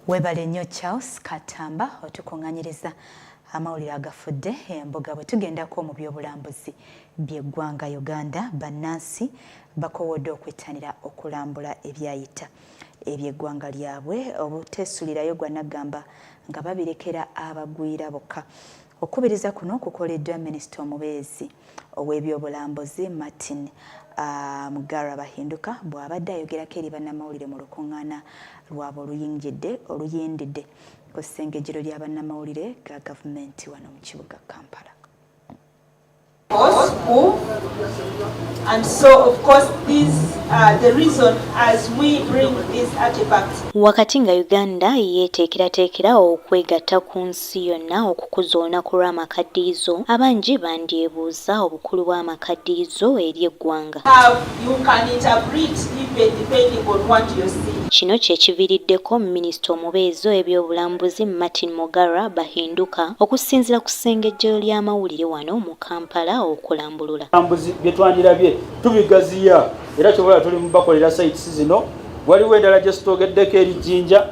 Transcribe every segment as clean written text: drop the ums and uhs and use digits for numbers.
Webale nnyo Charles Katamba otukunganyiriza amawulire agafudde embuga bwe tugendako mu byobulambuzi by'eggwanga Uganda. Bannansi bakowodde okwettanira okulambula ebyayita eby'eggwanga lyabwe obuteesulirayo gwanagamba nga babirekera abagwira bokka. Okubiriza kuno kukoleddwa Minisita omubeezi ow'ebyobulambuzi Martin Mugara Bahinduka bw'abadde ayogerako eri bannamawulire mu lukuŋŋaana lwabwe oluyindidde ku ssengejjero lya bannamawulire ga gavumenti wano mu kibuga Kampala. And so of course this the reason as we bring these artifacts. Wakati nga Uganda yeteekerateekera okwegatta ku nsi yonna okukuza olunaku lw'amakaddiyizo, abangi bandyebuuza obukulu bw'amakaddiyizo eri eggwanga. Kino kye kiviiriddeko Minisita omubeezi w'ebyobulambuzi Martin Mugara Bahinduka okusinziira ku ssengejjero ly'amawulire wano mu Kampala okulambulula. Bye twandirabye tubigaziya era kyobola tuli mu bakolera sites zino waliwo endala gye sitoogeddeko eri Jinja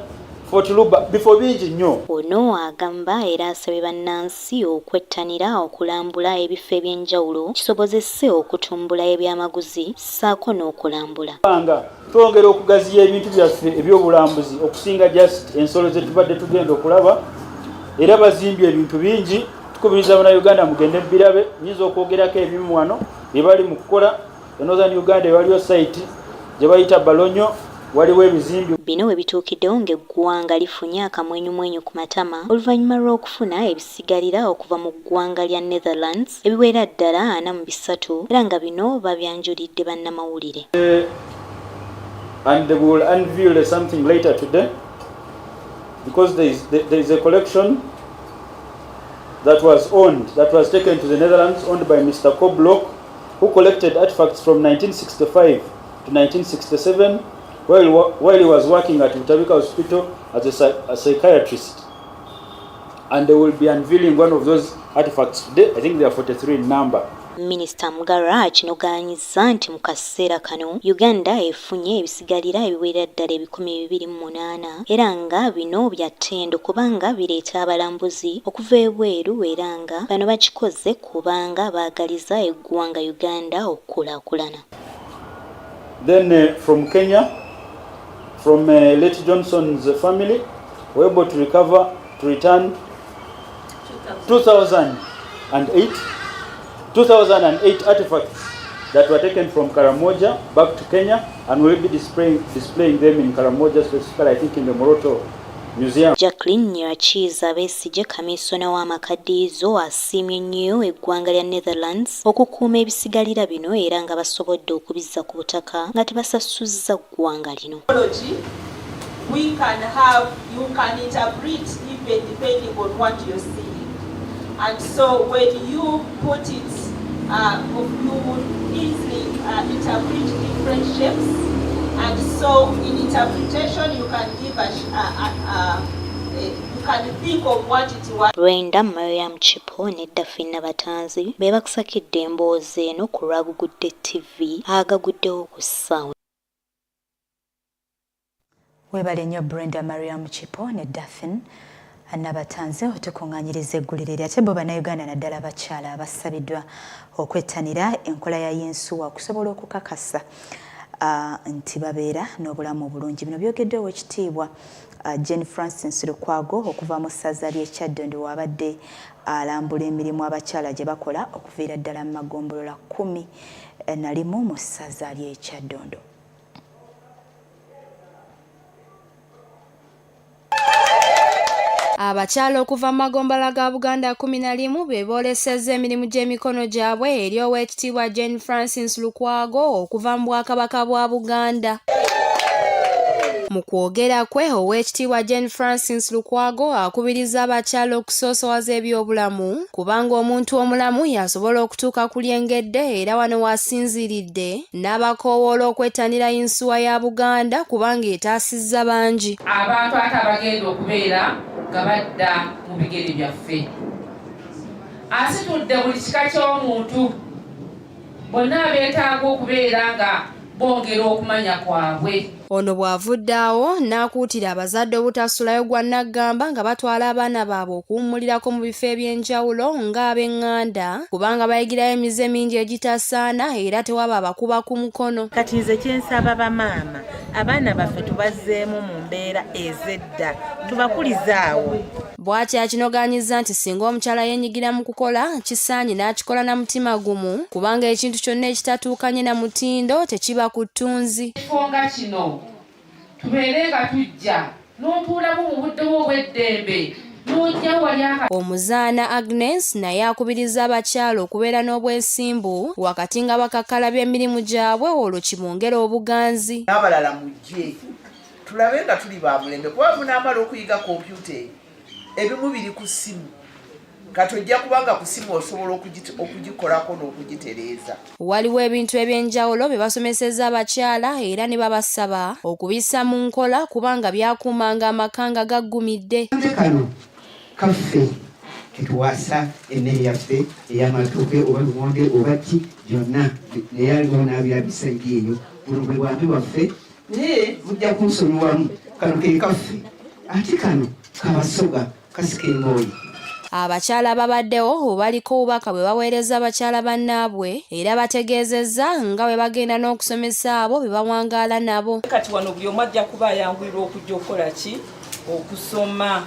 Fort Luba bifo bingi nnyo. Ono agamba era asabye bannansi okwettanira okulambula ebifo eby'enjawulo kisobozese okutumbula ebyamaguzi ssaako n'okulambula. Twongera okugaziya ebintu byaffe ebyobulambuzi okusinga just ensolo ze tubadde tugenda okulaba era bazimbye ebintu bingi. Tukubiriza Bannayuganda mugende birabe nyiza okwogerako ebimu wano bye bali mu kukola. Northern Uganda waliwo site gye bayita Balonyo waliwo ebizimbi. Bino we bituukiddewo ng'eggwanga lifunye akamwenyumwenyu ku matama oluvannyuma lw'okufuna ebisigalira okuva mu ggwanga lya Netherlands ebiwera ddala 43 era nga bino babyanjulidde bannamawulire. And they will unveil something later today because there is a collection that was taken to the Netherlands, owned by Mr. Koblock, who collected artifacts from 1965 to 1967 while he was working at Utabika Hospital as a psychiatrist. And they will be unveiling one of those artifacts today. I think there are 43 in number. Minisita Mugara kinogaanyiza nti mu kaseera kano Uganda efunye ebisigalira ebiwera ddala 228 era nga bino bya ttendo kubanga bireeta abalambuzi okuva ebweru era nga bano bakikoze kubanga baagaliza eggwanga Uganda okukulaakulana. Then from Kenya, from late Johnson's family, were able to return 2008 artifacts that were taken from Karamoja back to Kenya and will be displaying them in Karamoja, specifically I think in the Moroto Museum. Jacqueline Nyirakiza Besigye kamisona w'amakaddiyizo asiimye nnyo eggwanga lya Netherlands okukuuma ebisigalira bino era nga basobodde okubizza ku butaka nga tebasasuzza ggwanga lino. You can interpret even depending on what you see. And so when you put it, you would easily interpret different shapes. And so in interpretation, you can give you can think of what it was. Brenda Mariam Chipo ne Dafina Batanzi beba kusakidde emboozi eno ku Agaguddewo TV Agaguddewo ku ssaawa. Webale nnyo Brenda Mariam Chipo ne Dafin Nabatanze otukunganyiriza eggulire ate bo Bannayuganda naddala abakyala abasabiddwa okwettanira enkola ya yensuwa okusobola okukakasa nti babeera n'obulamu obulungi. Bino byogeddewo ekitiibwa Jane Francis Lukwago okuva mu ssaza ly'e Kyaddondo wabadde alambula emirimu abakyala gye bakola okuviira ddala mu magombolola 11 mu ssaza ly'e Kyaddondo. Abakyala okuva magombala ga Buganda 11 be boolesezza emirimu gy'emikono gyabwe eri Oweekitiibwa Jane Francis Lukwago okuva mu Bwakabaka bwa Buganda. Mu kwogera kwe Oweekitiibwa Jane Francis Lukwago akubiriza abakyala okusoosowaza ebyobulamu kubanga omuntu omulamu yasobola okutuuka ku lyengedde era wano wasinziridde n'abakoowoola okwettanira yinsuwa ya Buganda kubanga etaasizza bangi. Abantu ate abagenda okubeera nga badda mu bigere byaffe. Asitudde buli kika ky'omuntu bonna beetaaga okubeera nga bongera okumanya kwabwe. Ono bw'avudde awo n'akuutira abazadde obutasulayo gwa naggamba nga batwala abaana baabwe okuwummulirako mu bifo eby'enjawulo ng'ab'eŋŋanda kubanga bayigirayo emize mingi egitasaana era tewaba abakuba ku mukono. Kati nze kyensaba bamaama abaana baffe tubazzeemu mu mbeera ez'edda tubakulizaawo. Bw'ati akinogaanyiza nti singa omukyala yeenyigira mu kukola kisaanye n'akikola na mutima gumu kubanga ekintu kyonna ekitatuukanye na mutindo tekiba ku ttunzi. Ekifo nga kino tubeere nga tujja n'otuulamu mu budde bwo obw'eddembe n'ojja wali Omuzaana Agnes naye akubiriza abakyala okubeera n'obwesimbu wakati nga bakakkalabya emirimu gyabwe olwo kibongera obuganzi. N'abalala mujje tulabe nga tuli ba mulembe kuba munaamala okuyiga kompyuta ebimu biri ku ssimu kati ojja kubanga ku ssimu osobola okugikolako n'okugitereeza. Waliwo ebintu eby'enjawulo bye basomesezza abakyala era ne babasaba okubissa mu nkola kubanga byakuumanga amaka nga gaggumidde. Kano kaffe ketuwasa emmere yaffe ey'amatooke oba lumonde oba ki byonna neyaliwo n'abirabisa eri eyo buno bwe bwambi bwaffe naye mujja kunsonyiwamu kano ke kaffe ate kano kabasoga kasika engooyi. Abakyala babaddewo baliko obubaka bwe baweereza abakyala bannaabwe era bategeezezza nga bwe bagenda n'okusomesa abo be bawangaala nabo. Kati wano buli omu ajja kuba ayanguyirwa okujja okukola ki? Okusoma.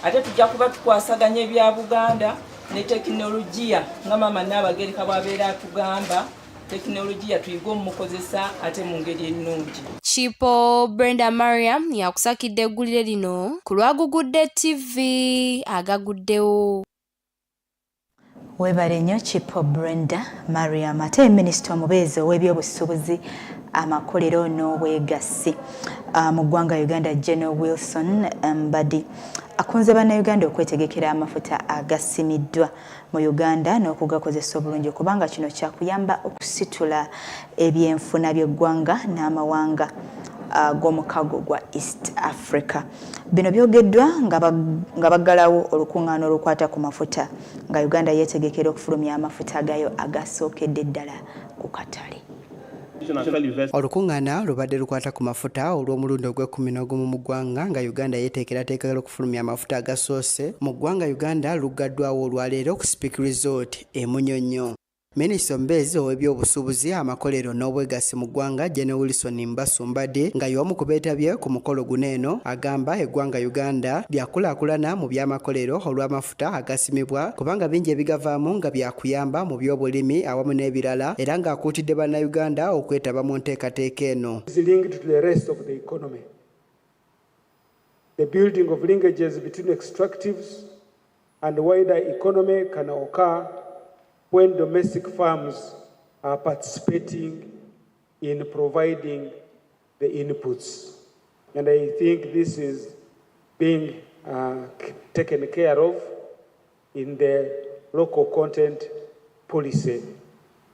Ate tujja kuba tukwasaganya ebya Buganda ne tekinologiya nga maama Naabagereka bw'abeera atugamba tekinologiya tuyiga omukozesa ate mu ngeri ennungi. Chipo Brenda Mariam yakusakidde eggulire lino ku Agaguddewo TV Agaguddewo. Webale nnyo Chipo Brenda Mariam ate minisita omubeezi ow'ebyobusuubuzi amakolero n'obwegassi mu ggwanga Uganda General Wilson Mbadi akunze bannayuganda okwetegekera amafuta agasimiddwa mu Uganda n'okugakozesa obulungi kubanga kino kyakuyamba okusitula ebyenfuna by'eggwanga n'amawanga g'omukago gwa East Africa. Bino byogeddwa nga baggalawo olukuŋŋaana olukwata ku mafuta nga Uganda yeetegekera okufulumya amafuta gayo agasookedde ddala ku katale. Olukuŋŋaana lubadde lukwata ku mafuta olw'omulundi ogw'e11 mu ggwanga nga Uganda yeeteekerateekera okufulumya amafuta agasoose mu ggwanga Uganda luggaddwawo olwaleero ku Speak Resort e Munyonyo. Minisita omubeezi ow'ebyobusuubuzi amakolero n'obwegassi mu ggwanga General Wilson Mbadi nga y'omu ku beetabye ku mukolo guno eno agamba eggwanga Uganda lyakulaakulana mu by'amakolero olw'amafuta agasimibwa kubanga bingi ebigavaamu nga byakuyamba mu by'obulimi awamu n'ebirala era ng'akuutidde bannayuganda okwetaba mu nteekateeka eno. The building of linkages between extractives and wider economy can occur when domestic firms are participating in providing the inputs. And I think this is being taken care of in the local content policy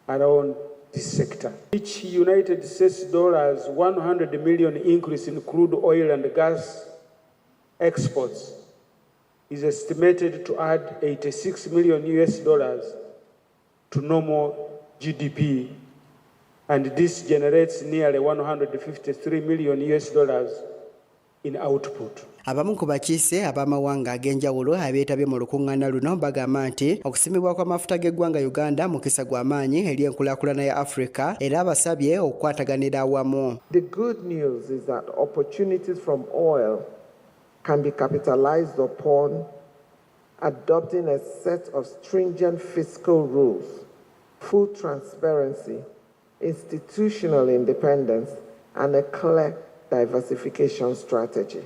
around this sector. Each United States dollars 100 million increase in crude oil and gas exports is estimated to add $86 million to normal GDP, and this generates nearly $153 million in output. Abamu ku bakiise ab'amawanga ag'enjawulo abeetabye mu lukuŋŋaana luno bagamba nti okusimibwa kw'amafuta g'eggwanga Uganda mukisa gw'amaanyi eri enkulaakulana ya Africa era abasabye okukwataganira awamu. The good news is that opportunities from oil can be capitalized upon adopting a set of stringent fiscal rules, full transparency, institutional independence, and a clear diversification strategy.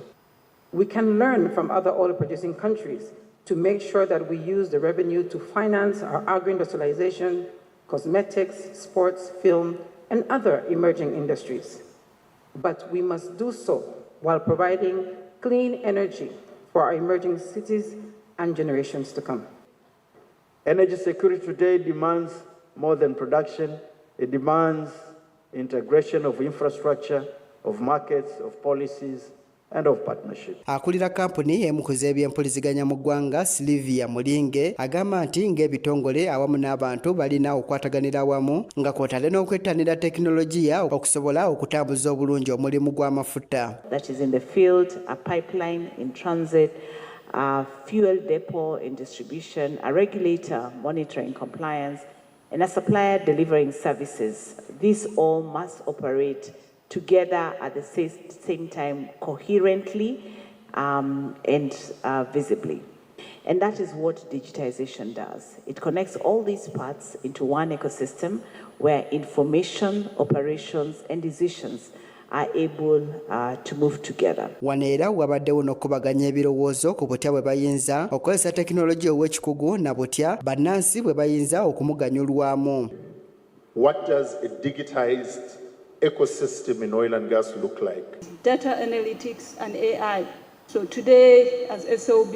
We can learn from other oil-producing countries to make sure that we use the revenue to finance our agro-industrialization, cosmetics, sports, film, and other emerging industries. But we must do so while providing clean energy for our emerging cities and generations to come. Energy security today demands more than production. It demands integration of infrastructure, of markets, of policies, and of partnership. Akulira kampuni emu ku z'ebyempuliziganya mu ggwanga Sylvia Mulinge agamba nti ng'ebitongole awamu n'abantu balina okukwataganira awamu nga kw'otadde n'okwettanira tekinologiya okusobola okutambuza obulungi omulimu gw'amafuta. That is in the field, a pipeline in transit, a fuel depot in distribution, a regulator monitoring compliance, and a supplier delivering services. These all must operate together at the same time coherently and visibly. And that is what digitization does. It connects all these parts into one ecosystem where information, operations, and decisions are able to move together. Wanera wabaddewo n'okubaganya ebirowoozo ku butya bwe bayinza okozesa tekinologiya ow'ekikugu na butya bannansi bwe bayinza okumuganyulwamu. What does a digitized ecosystem in oil and gas look like? Data analytics and AI. So today, as SOB,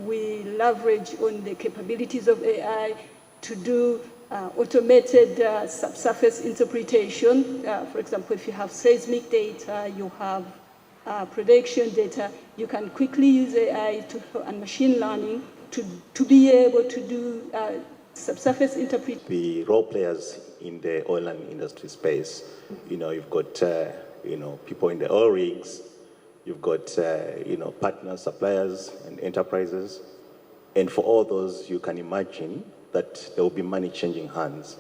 we leverage on the capabilities of AI to do automated subsurface interpretation. For example, if you have seismic data, you have prediction data, you can quickly use AI and machine learning to be able to do subsurface interpretation. The role players in the oil and industry space, you've got, people in the oil rigs, you've got, partners, suppliers, and enterprises. And for all those, you can imagine that there will be money changing hands.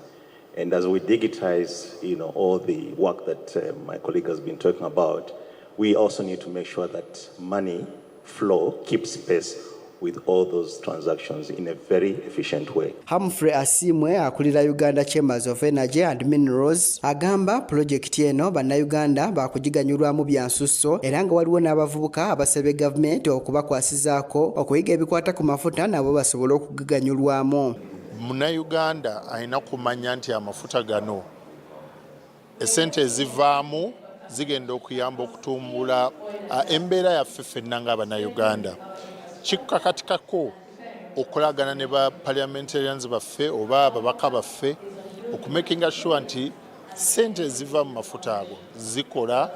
And as we digitize, all the work that my colleague has been talking about, we also need to make sure that money flow keeps pace with all those transactions in a very efficient way. Humphrey Asimwe akulira Uganda Chambers of Energy and Minerals agamba projekiti eno bannayuganda bakugiganyulwamu byansusso era nga waliwo n'abavubuka abasabye gavumenti okubakwasizaako okuyiga ebikwata ku mafuta nabo basobole okugiganyulwamu. Munnayuganda alina kumanya nti amafuta gano essente ezivaamu zigenda okuyamba okutumbula embeera yaffe ffenna ng'Abannayuganda. Kikakatikako okulagana ne ba parliamentarians baffe oba ababaka baffe okumakinga sure nti ssente eziva mu mafuta ago zikola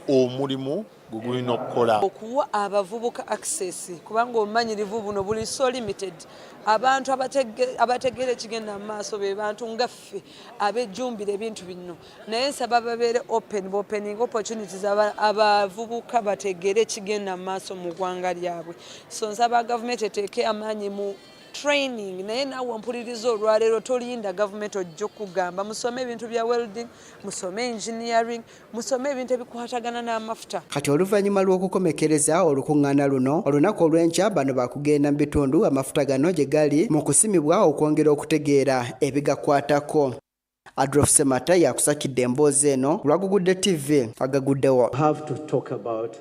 omulimu gugulina okukola. Okuwa abavubuka access kubanga omumanyirivu buno buli so limited. Abantu abategere ekigenda mu maaso be bantu ngaffe abejjumbira ebintu bino naye nsaba babeere opening opportunities abavubuka bategere ekigenda mu maaso mu ggwanga lyabwe. So nsaba gavumenti eteeke amaanyi mu training naye naawe mpuliriza olwaleero tolinda gavumenti ojja okugamba musome ebintu bya welding, musome engineering, musome ebintu ebikwatagana n'amafuta. Kati oluvannyuma lw'okukomekereza olukuŋŋaana luno olunaku olw'enkya bano bakugenda mu bitundu amafuta gano gye gali mu kusimibwa okwongera okutegeera ebigakwatako. Adolf Semata yakusakidde emboozi eno ku Agagudde TV Agaguddewo. Have to talk about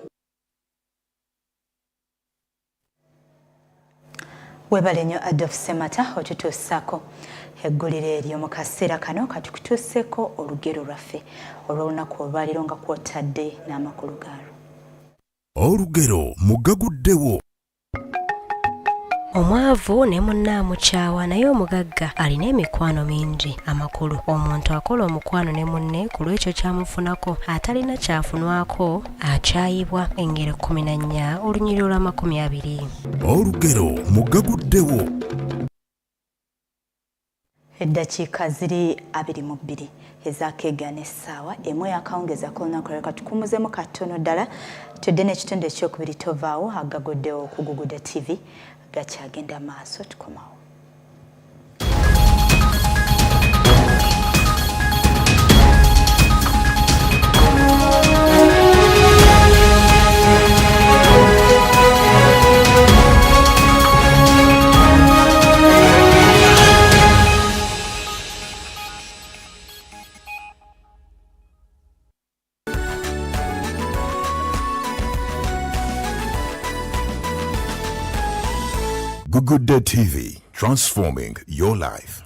Webale nnyo Adolf Semata otutuusaako eggulire eryo mu kaseera kano kati kutuuseeko olugero lwaffe olw'olunaku olwaliro nga kwotadde n'amakulu gaalo. Olugero mu Agaguddewo. Omwavu ne munnamukyawa naye omugagga alina emikwano mingi amakulu. Omuntu akola omukwano ne munne ku lw'ekyo kyamufunako atalina kyafunwako akyayibwa. Engero 14 olunyiriri lwa 20. Olugero mu Agaguddewo. Eddakiika ziri 22 ezakeegana essaawa emu yakawungeza ku lunaku lwaliro katukumuzeemu katono ddala tudde n'ekitundu ekyokubiri tovaawo Agaguddewo ku Agagudde TV gakyagenda maaso tukomawo. Agagudde TV, transforming your life.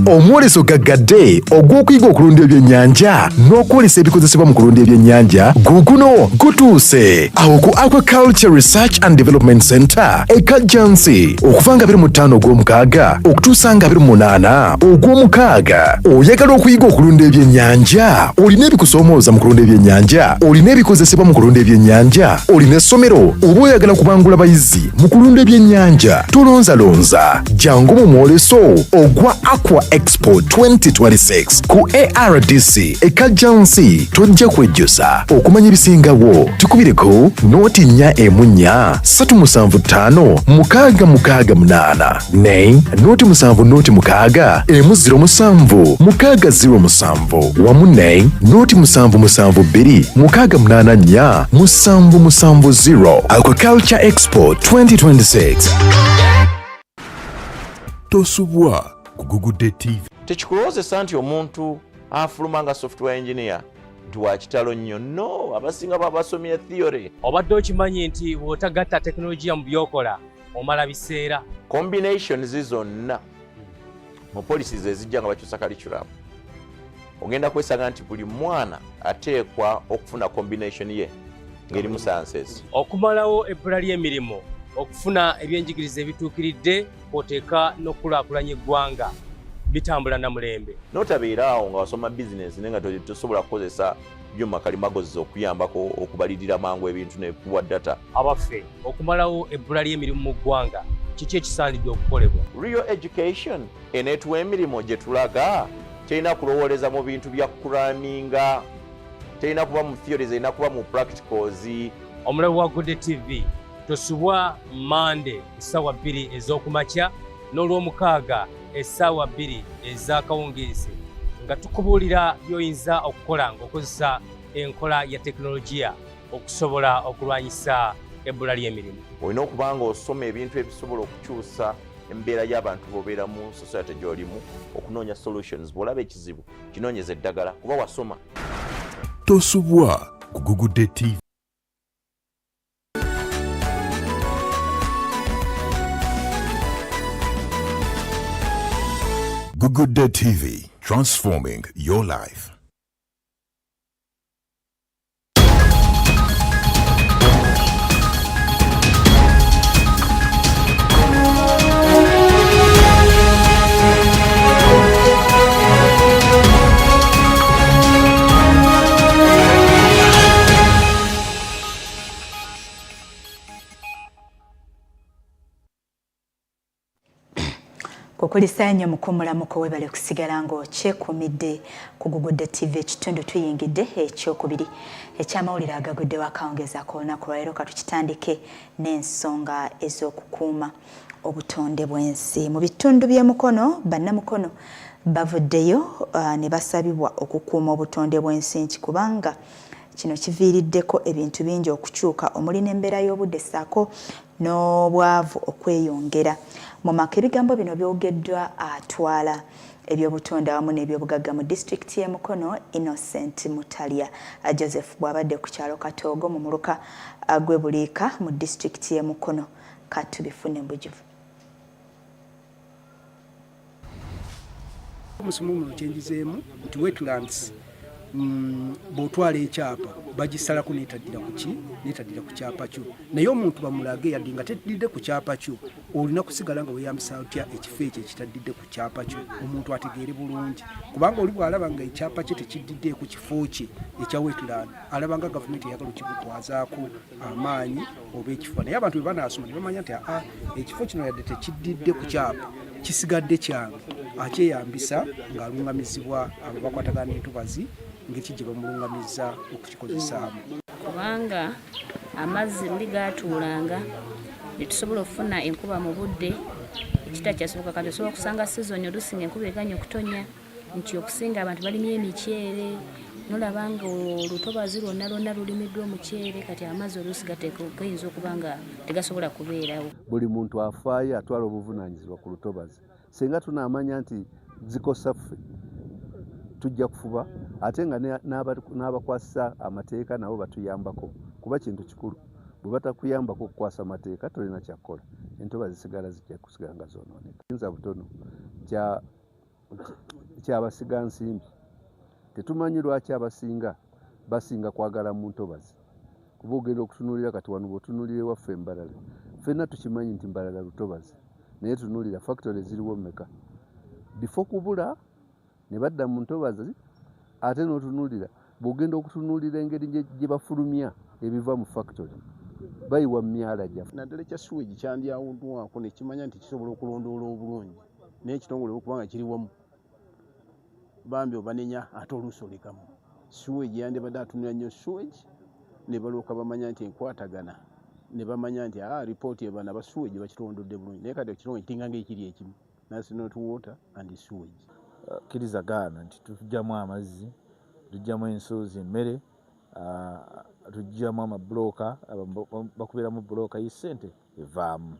Omwoleso gaggadde ogw'okuyiga okulunda ebyennyanja n'okwolesa ebikozesebwa mu kulunda ebyennyanja guguno gutuuse awo ku Aquaculture Research and Development Center Ekajjansi okuva nga 25 ogw'omukaaga okutuusa nga 28 ogw'omukaaga. Oyagala okuyiga okulunda ebyennyanja, olina ebikusoomooza mu kulunda ebyennyanja, olina ebikozesebwa mu kulunda ebyennyanja, olina essomero oba oyagala kubangula bayizi mu kulunda ebyennyanja, tolonzalonza, jangu mu mwoleso ogwa Aqua Expo 2026 ku ARDC Ekajjansi. Tojja kwejjusa okumanya ebisingawo. Tukubireko nooti 4-375-668 ne nooti 7-6-607 wamu ne nooti 7-7-2-684-770. Aquaculture Expo 2026. Tosubwa ku Agagudde TV. Tekikulowozesa nti omuntu afuluma nga software engineer nti wakitalo nnyo. No, abasinga babasomye theory. Obadde okimanyi nti bw'otagatta tekinologiya mu byokola omala biseera. Combinations zonna mu policies ezijja nga bakyusa curriculum, ogenda kwesanga nti buli mwana ateekwa okufuna combination ye ng'erimu sciences. Okumalawo ebbula ly'emirimu, okufuna ebyenjigiriza ebituukiridde, kwoteeka n'okulaakulanya eggwanga bitambula na mulembe. Notabeeraawo nga wasoma business naye nga tosobola kukozesa byuma kalimagozi okuyambako okubalirira mangu ebintu n'ekuwa data. Abaffe okumalawo ebbula ly'emirimu mu ggwanga kiki ekisaanidde okukolebwa? Real education eneetuwa emirimu gye tulaga terina kulowooleza mu bintu bya kuraminga, terina kuba mu theories, erina kuba mu practicals. Omulabi wa Agagudde TV tosubwa Monday essaawa 2 ez'okumakya n'olw'omukaaga essaawa 2 ez'akawungeezi nga tukubuulira by'oyinza okukola ng'okozesa enkola ya tekinologiya okusobola okulwanyisa ebbula ly'emirimu. Olina okuba nga osoma ebintu ebisobola okukyusa embeera y'abantu b'obeera mu society gy'olimu, okunoonya solutions. Bw'olaba ekizibu kinoonyeza eddagala kuba wasoma. Tosubwa ku Agagudde TV. Agagudde TV, transforming your life. Kukulisa nnyo mukumulamuko webale kusigala ng'okyekuumidde ku Agagudde TV ekitundu tuyingidde ekyokubiri ekyamawulire agaguddewo akawungeeza ku lunaku lwaleero. Katukitandike n'ensonga ez'okukuuma obutonde bw'ensi. Mu bitundu by'emukono bannamukono bavuddeyo ne basabibwa okukuuma obutonde bw'ensi kubanga kino kiviiriddeko ebintu bingi okukyuka omuli n'embeera y'obudde ssaako n'obwavu okweyongera. Mu maka ebigambo bino byogeddwa atwala ebyobutonde awamu n'ebyobugagga mu disitulikiti y'e Mukono, Innocent Mutalya Joseph bw'abadde ku kyalo Katoogo mu muluka gw'e Buliika mu disitulikiti y'e Mukono. Katubifune mbujuvu. Omusomo muno kyenjizeemu nti wetlands bw'otwala ekyapa bagisalako neetaddira ku ki neetaddira ku kyapa kyo, naye omuntu bamulage yadde nga teddidde ku kyapa kyo olina kusigala nga weeyambisa otya ekifo ekyo ekitaddidde ku kyapa kyo omuntu ategeere bulungi, kubanga oli bw'alaba nga ekyapa kye tekiddidde ku kifo kye ekya wetland alaba nga gavumenti eyagala okikukwazaako amaanyi oba ekifo. Naye abantu bwe banaasoma ne bamanya nti ekifo kino yadde tekiddidde ku kyapa kisigadde kyange, akyeyambisa ng'alungamizibwa abo bakwatagana entobazi ng'eki gye bamulungamizza okukikozesaamu. Kubanga amazzi luli gaatuulanga ne tusobola okufuna enkuba mu budde ekitakyasoboka. Kati osobola okusanga sizoni olusinga enkuba eganya okutonya nti okusinga abantu balimye emiceere nolaba nga olutobazi lwonna lulimiddwa omuceere, kati amazzi oluusi gayinza okuba nga tegasobola kubeerawo. Buli muntu afaayo atwala obuvunaanyizibwa ku lutobazi. Singa tunaamanya nti zikosa ffe tujja kufuba ate nga n'abakwasa amateeka nabo batuyambako, kuba kintu kikulu. Bwe batakuyambako okukwasa amateeka tolina kyakukola, entobazi zisigala zijja kusigala nga zoonooneka. Kiyinza butono kya kyabasiga nsimbi. Tetumanyi lwaki abasinga basinga kwagala mu ntobazi. Kuba ogenda okutunuulira kati wano bw'otunuulira ewaffe Mbarara. Ffenna tukimanyi nti Mbarara lutobazi. Naye tunuulira factory ziriwo mmeka. Bifo kubula ne badda mu ntobazi ate n'otunuulira. Bw'ogenda okutunuulira engeri gye bafulumya ebiva mu factory. Bayiwa myala gyaffe. Naddala ekya sewage kyandyawundwako ne kimanya nti kisobola okulondoola obulungi. Naye ekitongole okubanga kiri wamu. Bambi obanenya ate oluusi olekamu. Sewage yandibadde atunula nnyo sewage ne balooka bamanya nti enkwatagana ne bamanya nti ripooti ebana ba sewage bakitondodde bulungi. Naye kati ekitongole kitinga ng'ekiri ekimu. National water and sewage. Kirizagaana nti tujjamu amazzi, tujjamu ensoozi, emmere, tujjamu amabulooka, bakubeera mu bulooka y'essente evaamu.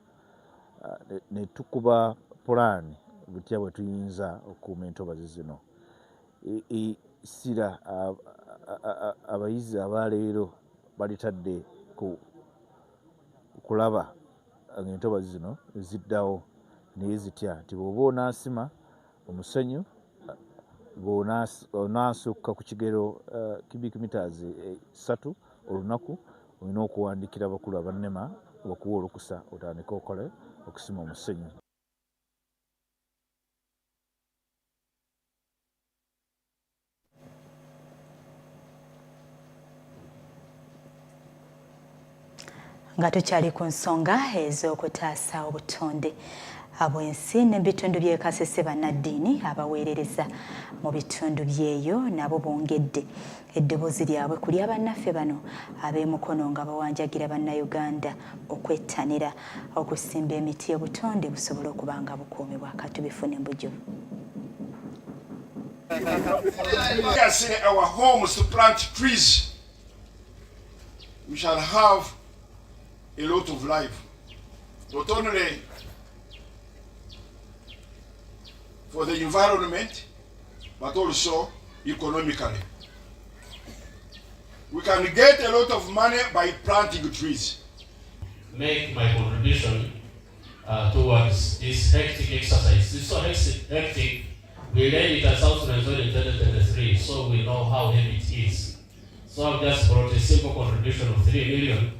Ne tukuba pulaani butya bwe tuyinza okukuuma entobazi zino. Essira abayizi abaleero balitadde ku kulaba ng'entobazi zino ziddawo naye zitya nti bw'oba onaasima omusenyu bw'onaasukka ku kigero cubic meters 3 olunaku olina okuwandiikira abakulu abannema bakuwa olukusa otandike okole okusima omusenyu. Nga tukyali ku nsonga ez'okutaasa obutonde ab'ensi n'ebitundu by'e Kasese bannaddiini abaweerereza mu bitundu byeyo nabo bongedde eddoboozi lyabwe ku lya bannaffe bano ab'emukono nga bawanjagira bannayuganda okwettanira okusimba emiti y'obutonde busobole okuba nga bukuumibwa katubifune embujubu. We are saying our homes to plant trees. We shall have a lot of life, not only for the environment, but also economically. We can get a lot of money by planting trees. Make my contribution towards this hectic exercise. It's so hectic. We learned it at South Sudan in 2023, so we know how heavy it is. So I've just brought a simple contribution of 3 million.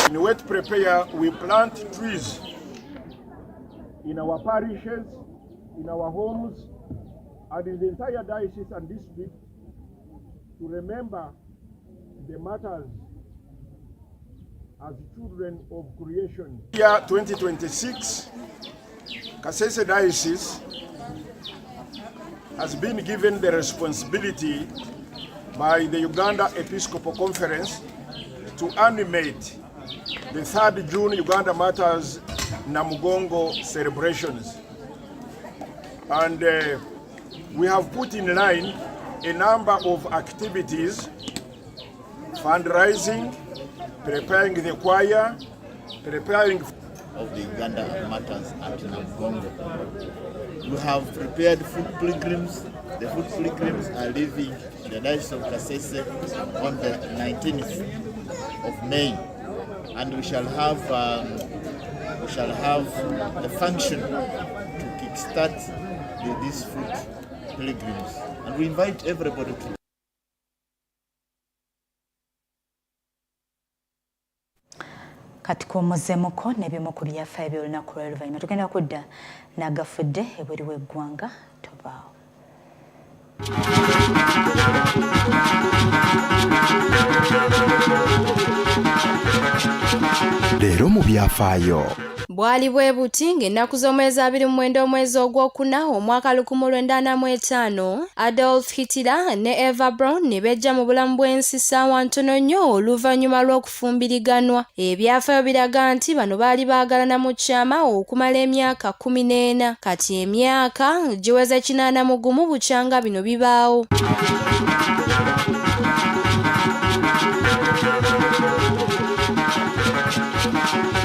In Wet Prepare, we plant trees in our parishes, in our homes, and in the entire diocese and district to remember the matters as children of creation. Year 2026, Kasese Diocese has been given the responsibility by the Uganda Episcopal Conference to animate the 3rd June Uganda Matters Namugongo celebrations. And we have put in line a number of activities, fundraising, preparing the choir, preparing of the Uganda Matters at Namugongo. We have prepared food pilgrims. The food pilgrims are leaving the Diocese of Kasese on the 19th of May, and we shall have the function to kickstart these food pilgrims, and we invite everybody to. Katikomuzemuko n'ebimu ku byafaayo by'olunaku lw'oluvannyuma tugenda kudda n'agafudde ebweru w'eggwanga tobaawo. Leero mu byafaayo. Bwali bwe buti ng'ennaku z'omwezi 29 omwezi ogwokuna omwaka 1945 Adolf Hitler ne Eva Braun ne bejja mu bulamu bw'ensi ssaawa ntono nnyo oluvannyuma lw'okufumbiriganwa. Ebyafaayo biraga nti bano baali baagalana mu kyama okumala emyaka 14 kati emyaka giweze 81 bukyanga bino bibaawo.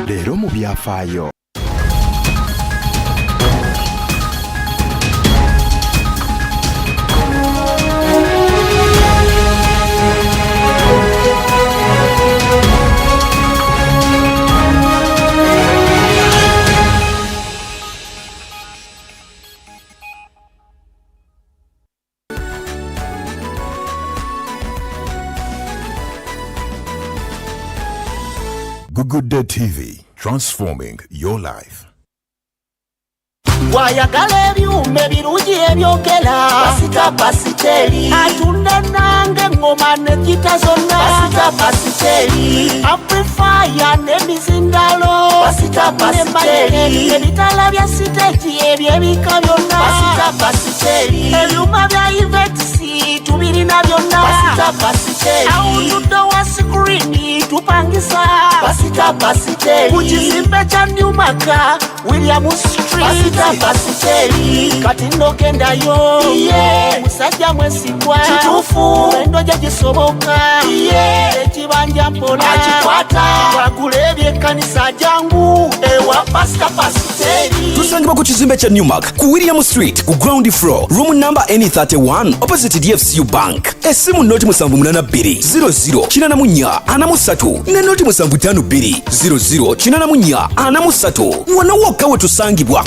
Leero mu byafaayo. Agaguddewo TV, transforming your life. Wayagala ebyuma ebirungi ebyogera Pasita Pasiteri atunda nange ngoma ne gita zonna Pasita Pasiteri amplifier n'emizindalo Pasita Pasiteri ebitala bya stage ebyebika byonna Pasita Pasiteri ebyuma bya Ivetsi tubirina byonna Pasita Pasiteri awutudo wa screen tupangisa Pasita Pasiteri kukizimbe kya Newmark William Street Pasita Pasiteri katindo kendayo musajja mwesigwa kitufu endo gye gisoboka ekibanja mpola akikwata wakulebye kanisa jangu ewa Pasita Pasiteri tusangibwa ku kizimbe kya Newmark ku William Street ku ground floor room number N31 opposite DFCU Bank esimu noti 782 00 84 ne noti 752 00 84 wano wokka we tusangibwa.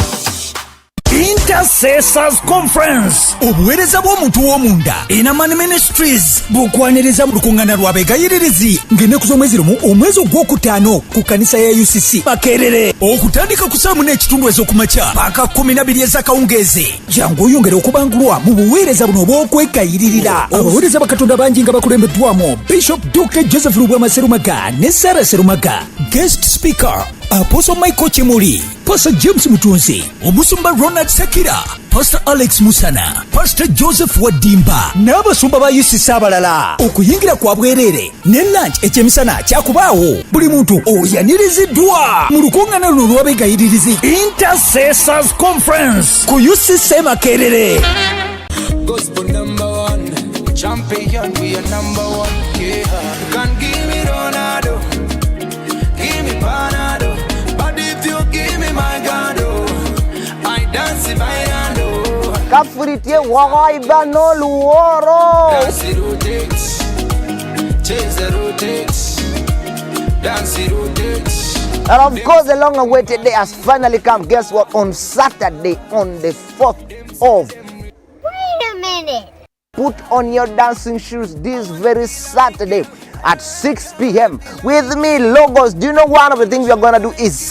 Intercessors Conference obuweereza bw'omuntu w'omunda Enamani Ministries bukwaniriza mu lukungana lw'abeegayiririzi ng'ennaku z'omwezi lumu omwezi ogwokutaano ku kanisa ya UCC Makerere okutandika ku saa 4 n'ekitundu ez'okumakya paka 12 ez'akawungeezi jangu oyongera okubangulwa mu buweereza buno obw'okwegayiririra abaweereza bakatonda bangi nga bakulembeddwamu Bishop Duke Joseph Lubwama Serumaga ne Sarah Serumaga guest speaker Apostle Michael Chimuli, Pastor James Mutunzi, Omusumba Ronald Sakira, Pastor Alex Musana, Pastor Joseph Wadimba, n'abasumba ba UCC abalala. Okuyingira kwa bwerere ne lunch ekyemisana kyakubaawo buli muntu oyaniriziddwa mu lukungana luno lw'abeegayiririzi Intercessors Conference ku UCC Makerere. Gospel number 1, champion we are number 1. Yeah, you can give me Ronaldo, give me Panado. Kafuritie wagaiba no luoro. Dance rotates, chase the rotates, dance rotates. And of course the long awaited day has finally come. Guess what? On Saturday, on the 4th of... Wait a minute. Put on your dancing shoes this very Saturday at 6 p.m. with me, Logos. Do you know one of the things we are going to do is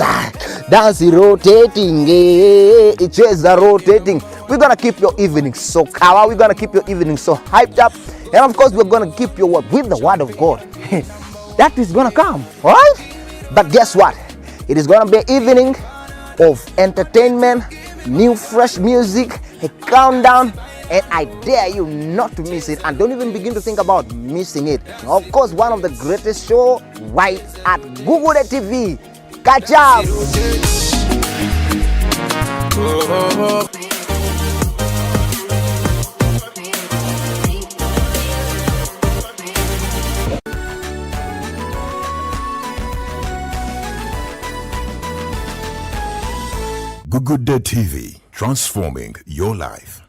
dance rotating, chase the rotating. We're going to keep your evening so kawa. We're going to keep your evening so hyped up. And of course, we're going to keep your word with the word of God. That is going to come, all right? But guess what? It is going to be an evening of entertainment, new fresh music, a countdown, and I dare you not to miss it, and don't even begin to think about missing it. Of course, one of the greatest show right at Agaguddewo TV. Catch up. Agaguddewo TV, transforming your life.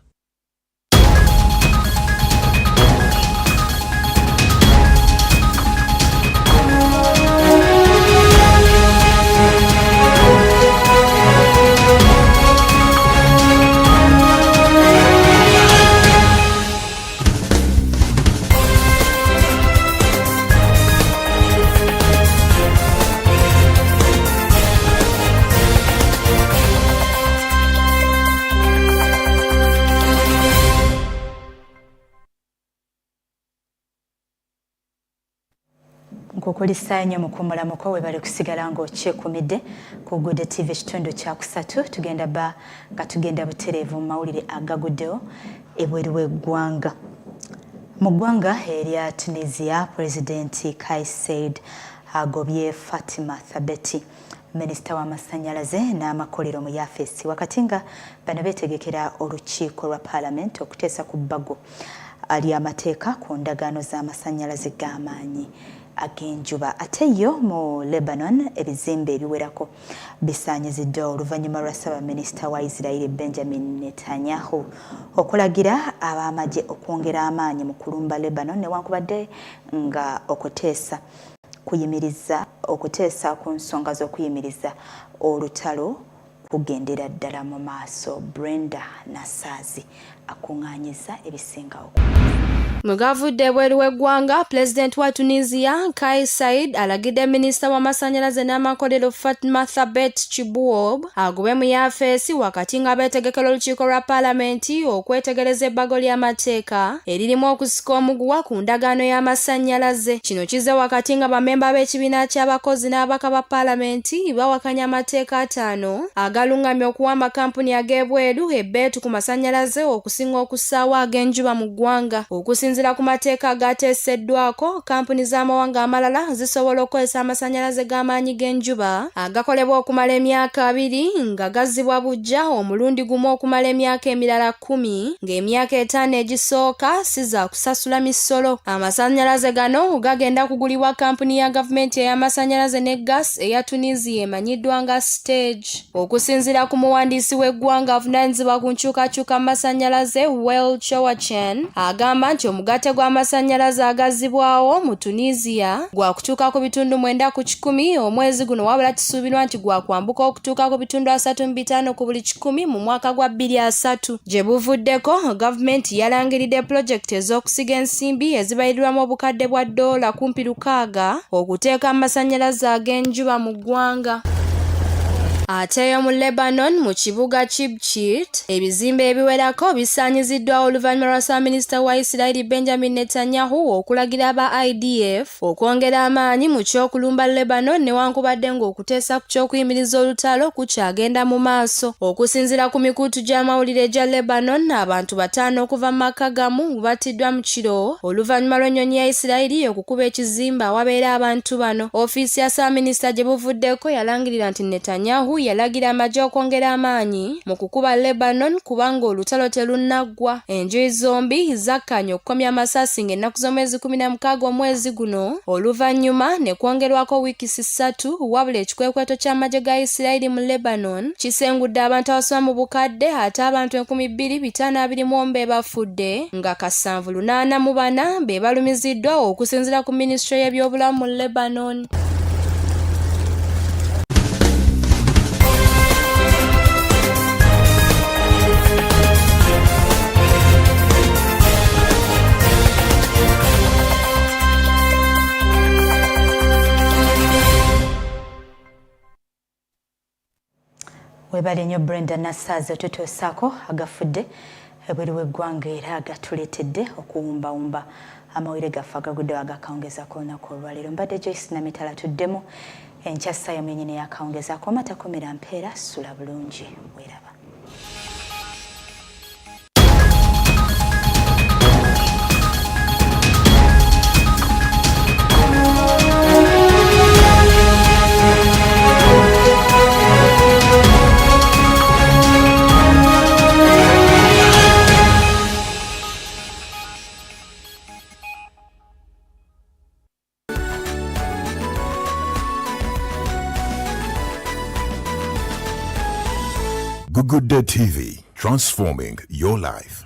Nkukulisa nnyo mukumulamuko we bali kusigala ng'okyekumidde ku Agaguddewo TV ekitundu kya kusatu tugenda butereevu mu mawulire agaguddewo ebweru w'eggwanga. Mu ggwanga erya Tunisia, Pulezidenti Kais Saied agobye Fatima Thabeti, Minisita w'amasannyalaze n'amakolero mu yafeesi, wakati nga bano beetegekera olukiiko lwa Paalamenti okuteesa ku bbago ali amateeka ku ndagaano z'amasannyalaze g'amaanyi ag'enjuba. Ate yo mu Lebanon ebizimbe ebiwerako bisaanyiziddwa oluvannyuma lwa Ssaabaminisita wa Israel Benjamin Netanyahu okulagira ab'amagye okwongera amaanyi mu kulumba Lebanon newankubadde nga okuteesa ku nsonga z'okuyimiriza olutalo kugendera ddala mu maaso. Brenda Nasazi akuŋŋaanyiza ebisingawo. Mugavudde ebweru w'eggwanga, Pulezidenti wa Tunisia Kais Saied alagidde minisita w'amasannyalaze n'amakolero Fatma Thabet Chibuob agube mu yafeesi wakati nga beetegekera olukiiko lwa paalamenti okwetegereza ebbago ly'amateeka eririmu okusika omuguwa ku ndagaano y'amasannyalaze. Kino kizze wakati nga bamemba b'ekibiina ky'abakozi n'ababaka ba paalamenti bawakanya amateeka 5 agalungamya okuwamba kampuni ag'ebweru ebbeetu ku masannyalaze okusinga okussaawo ag'enjuba mu ggwanga. Okusinziira ku mateeka agateeseddwako, kampuni z'amawanga amalala zisobola okukozesa amasannyalaze g'amaanyi g'enjuba agakolebwa okumala emyaka 2 nga gazzibwa bujja omulundi gumu okumala emyaka emirala 10 ng'emyaka 5 egisooka si za kusasula misolo. Amasannyalaze gano gagenda kugulibwa kampuni ya gavumenti ey'amasannyalaze ne gas eya Tunisia emanyiddwa nga Stage. Okusinziira ku muwandiisi w'eggwanga avunaanyizibwa ku nkyukakyuka mu masannyalaze Well Chowachen agamba nti omugatte gw'amasannyalaze agazzibwawo mu Tunisia gwa kutuuka ku bitundu 9 ku 10 omwezi guno, wabula kisuubirwa nti gwa kwambuka okutuuka ku bitundu 3.5 ku buli 10 mu mwaka gwa 2030. Gye buvuddeko, gavumenti yalangiridde pulojekiti ez'okusiga ensimbi ezibayirirwamu obukadde bwa $600 okuteeka amasannyalaze ag'enjuba mu ggwanga. Ateyo mu Lebanon mu kibuga Chibchit ebizimbe ebiwerako bisaanyiziddwawo oluvannyuma lwa Ssaabaminisita wa Isirayiri Benjamin Netanyahu okulagira aba IDF okwongera amaanyi mu ky'okulumba Lebanon newankubadde ng'okuteesa ku ky'okuyimiriza olutalo kukyagenda mu maaso. Okusinziira ku mikutu gy'amawulire gya Lebanon, abantu 5 okuva mu maka gamu battiddwa mu kiro oluvannyuma lw'ennyonyi ya Isirayiri okukuba ekizimbe awabeera abantu bano. Ofiisi ya Ssaabaminisita gye buvuddeko yalangirira nti Netanyahu yalagira amagye okwongera amaanyi mu kukuba Lebanon kubanga olutalo terunaggwa. Enjuyi zombi zakkanya okukomya amasasi ng'ennaku z'omwezi 16 omwezi guno oluvannyuma ne kwongerwako wiikisi 3, wabula ekikwekweto ky'amagye ga Isirayiri mu Lebanon kisengudde abantu abasoba mu bukadde ate abantu 2,522 bafudde nga 784 be balumiziddwa okusinziira ku minisitule y'ebyobulamu mu Lebanon. Webale nnyo Brenda Nassaaze tutuusaako agafudde ebweru w'eggwanga era agatuleetedde okuwumbawumba amawulire gaffe agaguddewo agakawungezaako olunaku olwaleero. Mbadde Joyce Namitala tuddemu enkya ssaayo mwenyini yakawungezaako matakomera mpeera sula bulungi weeraba. Agaguddewo TV, transforming your life.